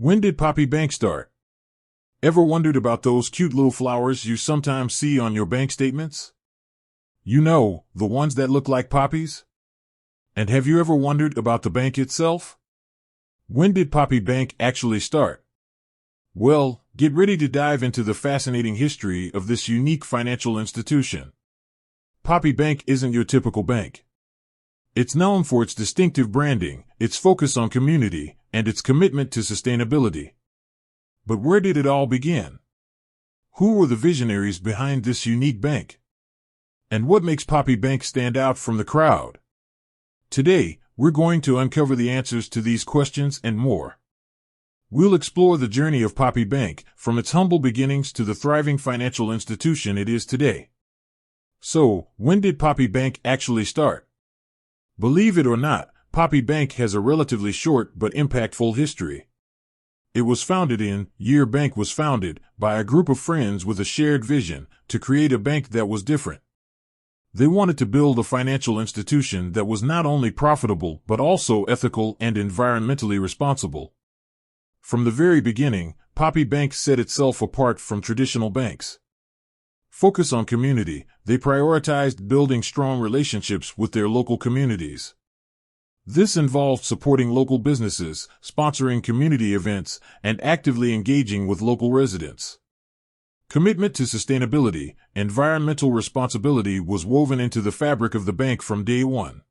When did Poppy Bank start? Ever wondered about those cute little flowers you sometimes see on your bank statements? You know, the ones that look like poppies? And have you ever wondered about the bank itself? When did Poppy Bank actually start? Well, get ready to dive into the fascinating history of this unique financial institution. Poppy Bank isn't your typical bank. It's known for its distinctive branding, its focus on community, and its commitment to sustainability. But where did it all begin? Who were the visionaries behind this unique bank? And what makes Poppy Bank stand out from the crowd? Today, we're going to uncover the answers to these questions and more. We'll explore the journey of Poppy Bank, from its humble beginnings to the thriving financial institution it is today. So, when did Poppy Bank actually start? Believe it or not, Poppy Bank has a relatively short but impactful history. It was founded Bank was founded by a group of friends with a shared vision to create a bank that was different. They wanted to build a financial institution that was not only profitable but also ethical and environmentally responsible. From the very beginning, Poppy Bank set itself apart from traditional banks. Focus on community, they prioritized building strong relationships with their local communities. This involved supporting local businesses, sponsoring community events, and actively engaging with local residents. Commitment to sustainability, environmental responsibility was woven into the fabric of the bank from day one.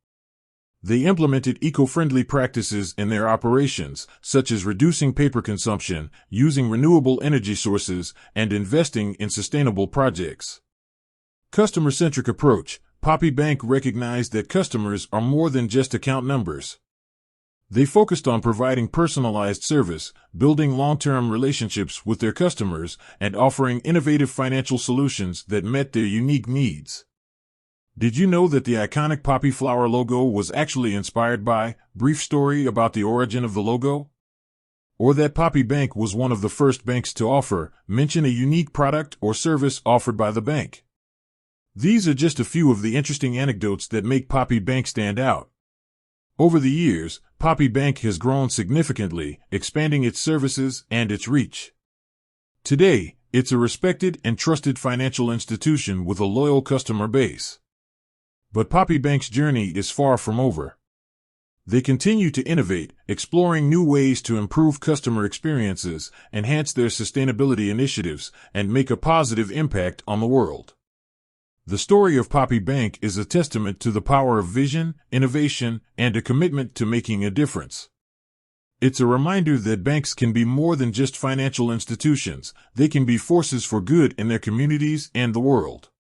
They implemented eco-friendly practices in their operations, such as reducing paper consumption, using renewable energy sources, and investing in sustainable projects. Customer-centric approach. Poppy Bank recognized that customers are more than just account numbers. They focused on providing personalized service, building long-term relationships with their customers, and offering innovative financial solutions that met their unique needs. Did you know that the iconic poppy flower logo was actually inspired by brief story about the origin of the logo? Or that Poppy Bank was one of the first banks to mention a unique product or service offered by the bank? These are just a few of the interesting anecdotes that make Poppy Bank stand out. Over the years, Poppy Bank has grown significantly, expanding its services and its reach. Today, it's a respected and trusted financial institution with a loyal customer base. But Poppy Bank's journey is far from over. They continue to innovate, exploring new ways to improve customer experiences, enhance their sustainability initiatives, and make a positive impact on the world. The story of Poppy Bank is a testament to the power of vision, innovation, and a commitment to making a difference. It's a reminder that banks can be more than just financial institutions, they can be forces for good in their communities and the world.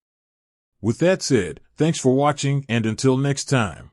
With that said, thanks for watching, and until next time.